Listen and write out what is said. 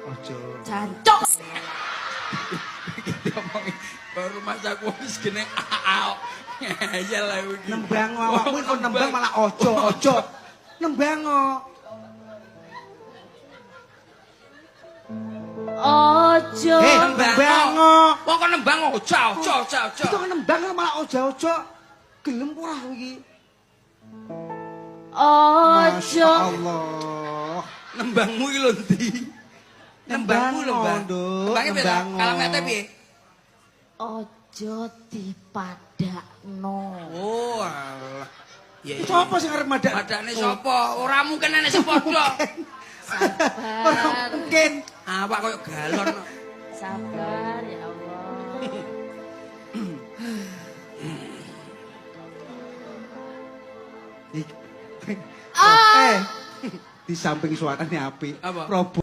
Ojo. Jancuk. Diomongi baru masaku wis gene aao. Ya lah iki. Nembang awakmu kok nembang malah ojo. Nembang kok. Ojo. Nembang kok. Wong kok nembang ojo. Itu kan nembang malah ojo. Gelem ora iki? Ojo. Allah. Nembangmu iki lho ndi? Nembangmu lho, Mbak. Nembange piye? Kalamete piye? Ojo dipadakno. Oh, alah. Ya iya. Sopo sing arep madak? Madakne sapa? Ora mungkin ana sing padha. Sabar. Mungkin. Awak koyo galon. Sabar ya Allah. Di samping suaranya apik. Apa? Robo